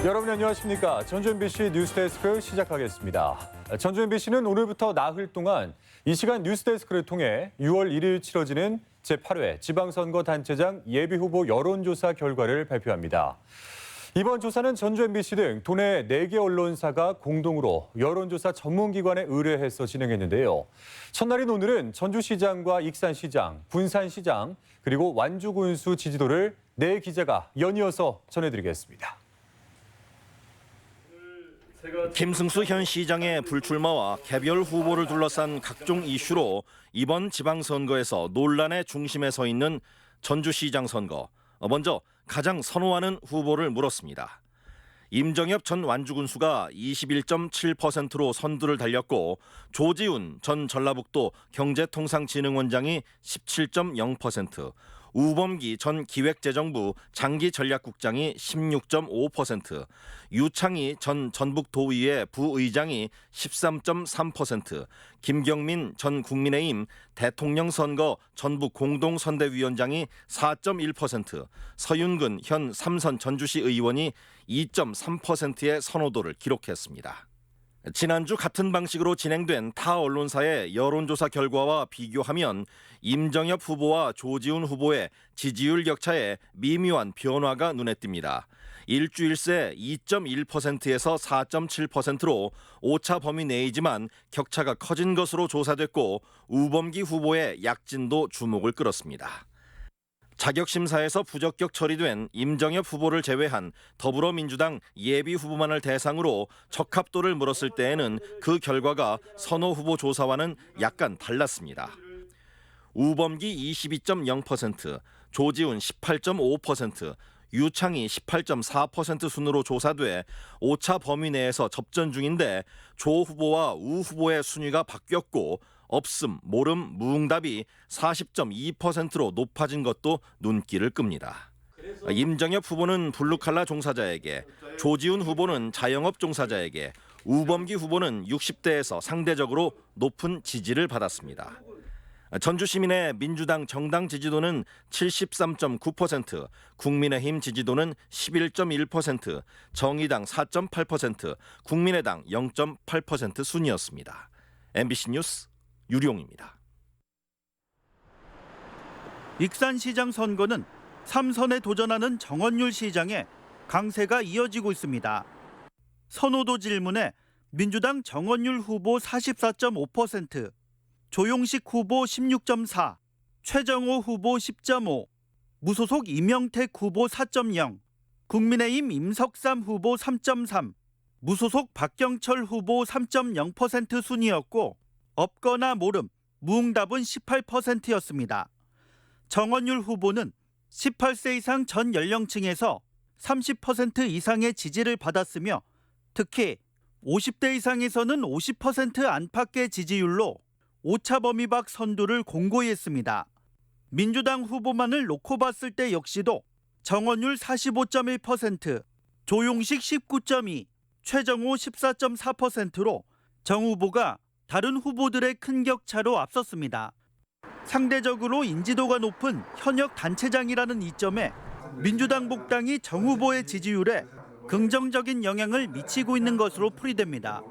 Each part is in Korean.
여러분 안녕하십니까? 전주 MBC 뉴스데스크 시작하겠습니다. 전주 MBC는 오늘부터 나흘 동안 이 시간 뉴스데스크를 통해 6월 1일 치러지는 제8회 지방선거 단체장 예비후보 여론조사 결과를 발표합니다. 이번 조사는 전주 MBC 등 도내 4개 언론사가 공동으로 여론조사 전문기관에 의뢰해서 진행했는데요. 첫날인 오늘은 전주시장과 익산시장, 군산시장, 그리고 완주군수 지지도를 4기자가 연이어서 전해드리겠습니다. 김승수 현 시장의 불출마와 개별 후보를 둘러싼 각종 이슈로 이번 지방선거에서 논란의 중심에 서 있는 전주시장 선거. 먼저 가장 선호하는 후보를 물었습니다. 임정엽 전 완주군수가 21.7%로 선두를 달렸고 조지훈 전 전라북도 경제통상진흥원장이 17.0%, 우범기 전 기획재정부 장기전략국장이 16.5%, 유창희 전 전북도의회 부의장이 13.3%, 김경민 전 국민의힘 대통령선거 전북공동선대위원장이 4.1%, 서윤근 현 삼선 전주시 의원이 2.3%의 선호도를 기록했습니다. 지난주 같은 방식으로 진행된 타 언론사의 여론조사 결과와 비교하면 임정엽 후보와 조지훈 후보의 지지율 격차에 미묘한 변화가 눈에 띕니다. 일주일 새 2.1%에서 4.7%로 오차 범위 내이지만 격차가 커진 것으로 조사됐고 우범기 후보의 약진도 주목을 끌었습니다. 자격심사에서 부적격 처리된 임정엽 후보를 제외한 더불어민주당 예비 후보만을 대상으로 적합도를 물었을 때에는 그 결과가 선호 후보 조사와는 약간 달랐습니다. 우범기 22.0%, 조지훈 18.5%, 유창희 18.4% 순으로 조사돼 오차 범위 내에서 접전 중인데 조 후보와 우 후보의 순위가 바뀌었고 없음, 모름, 무응답이 40.2%로 높아진 것도 눈길을 끕니다. 임정엽 후보는 블루칼라 종사자에게, 조지훈 후보는 자영업 종사자에게, 우범기 후보는 60대에서 상대적으로 높은 지지를 받았습니다. 전주 시민의 민주당 정당 지지도는 73.9%, 국민의힘 지지도는 11.1%, 정의당 4.8%, 국민의당 0.8% 순이었습니다. MBC 뉴스 유룡입니다. 익산시장 선거는 3선에 도전하는 정원율 시장에 강세가 이어지고 있습니다. 선호도 질문에 민주당 정원율 후보 44.5%, 조용식 후보 16.4, 최정호 후보 10.5, 무소속 이명택 후보 4.0, 국민의힘 임석삼 후보 3.3, 무소속 박경철 후보 3.0% 순이었고 없거나 모름, 무응답은 18%였습니다. 정원율 후보는 18세 이상 전 연령층에서 30% 이상의 지지를 받았으며 특히 50대 이상에서는 50% 안팎의 지지율로 오차 범위 밖 선두를 공고히 했습니다. 민주당 후보만을 놓고 봤을 때 역시도 정원율 45.1%, 조용식 19.2, 최정호 14.4%로 정 후보가 다른 후보들의 큰 격차로 앞섰습니다. 상대적으로 인지도가 높은 현역 단체장이라는 이점에 민주당 복당이 정 후보의 지지율에 긍정적인 영향을 미치고 있는 것으로 풀이됩니다.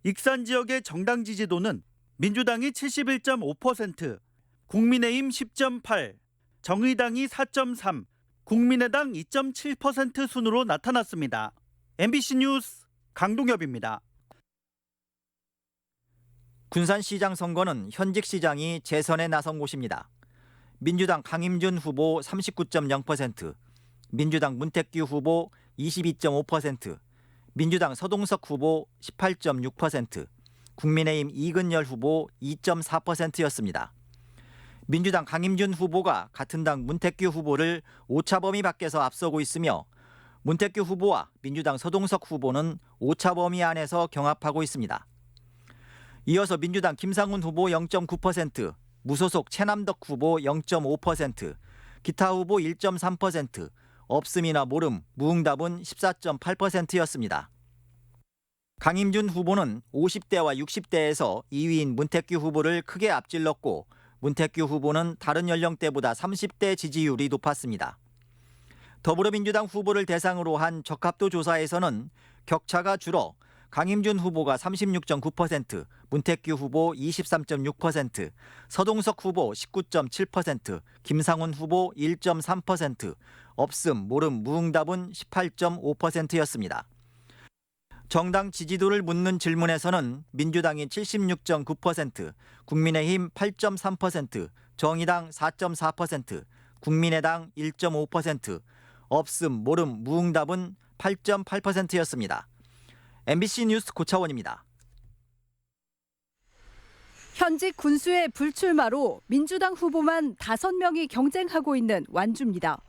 익산 지역의 정당 지지도는 민주당이 71.5%, 국민의힘 10.8, 정의당이 4.3, 국민의당 2.7% 순으로 나타났습니다. MBC 뉴스 강동엽입니다. 군산시장 선거는 현직 시장이 재선에 나선 곳입니다. 민주당 강임준 후보 39.0%, 민주당 문택규 후보 22.5%, 민주당 서동석 후보 18.6%, 국민의힘 이근열 후보 2.4%였습니다. 민주당 강임준 후보가 같은 당 문택규 후보를 오차 범위 밖에서 앞서고 있으며 문택규 후보와 민주당 서동석 후보는 오차 범위 안에서 경합하고 있습니다. 이어서 민주당 김상훈 후보 0.9%, 무소속 최남덕 후보 0.5%, 기타 후보 1.3%, 없음이나 모름, 무응답은 14.8%였습니다. 강임준 후보는 50대와 60대에서 2위인 문택규 후보를 크게 앞질렀고 문택규 후보는 다른 연령대보다 30대 지지율이 높았습니다. 더불어민주당 후보를 대상으로 한 적합도 조사에서는 격차가 줄어 강임준 후보가 36.9%, 문택규 후보 23.6%, 서동석 후보 19.7%, 김상훈 후보 1.3%, 없음, 모름, 무응답은 18.5%였습니다. 정당 지지도를 묻는 질문에서는 민주당이 76.9%, 국민의힘 8.3%, 정의당 4.4%, 국민의당 1.5%, 없음, 모름, 무응답은 8.8%였습니다. MBC 뉴스 고차원입니다. 현직 군수의 불출마로 민주당 후보만 5명이 경쟁하고 있는 완주입니다.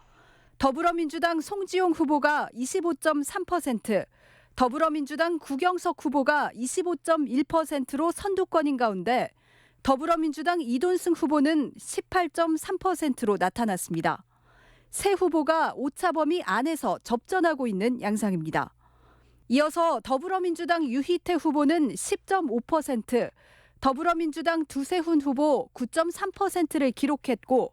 더불어민주당 송지용 후보가 25.3%, 더불어민주당 구경석 후보가 25.1%로 선두권인 가운데 더불어민주당 이돈승 후보는 18.3%로 나타났습니다. 세 후보가 오차범위 안에서 접전하고 있는 양상입니다. 이어서 더불어민주당 유희태 후보는 10.5%, 더불어민주당 두세훈 후보 9.3%를 기록했고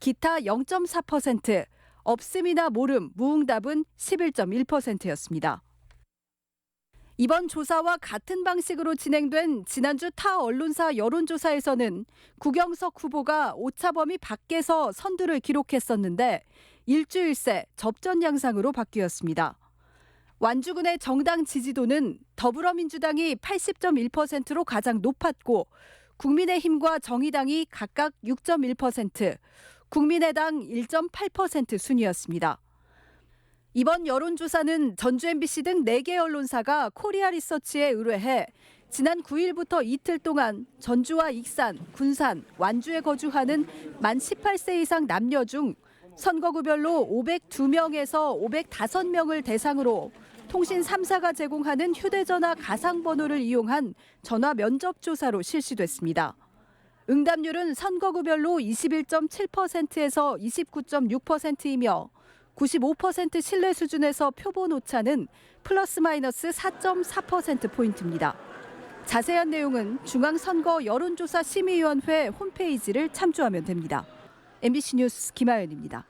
기타 0.4%, 없음이나 모름, 무응답은 11.1%였습니다. 이번 조사와 같은 방식으로 진행된 지난주 타 언론사 여론조사에서는 구경석 후보가 오차범위 밖에서 선두를 기록했었는데 일주일 새 접전 양상으로 바뀌었습니다. 완주군의 정당 지지도는 더불어민주당이 80.1%로 가장 높았고 국민의힘과 정의당이 각각 6.1%, 국민의당 1.8% 순이었습니다. 이번 여론조사는 전주 MBC 등 4개 언론사가 코리아 리서치에 의뢰해 지난 9일부터 이틀 동안 전주와 익산, 군산, 완주에 거주하는 만 18세 이상 남녀 중 선거구별로 502명에서 505명을 대상으로 통신 3사가 제공하는 휴대전화 가상번호를 이용한 전화 면접 조사로 실시됐습니다. 응답률은 선거구별로 21.7%에서 29.6%이며 95% 신뢰 수준에서 표본 오차는 플러스 마이너스 4.4%포인트입니다. 자세한 내용은 중앙선거 여론조사 심의위원회 홈페이지를 참조하면 됩니다. MBC 뉴스 김하연입니다.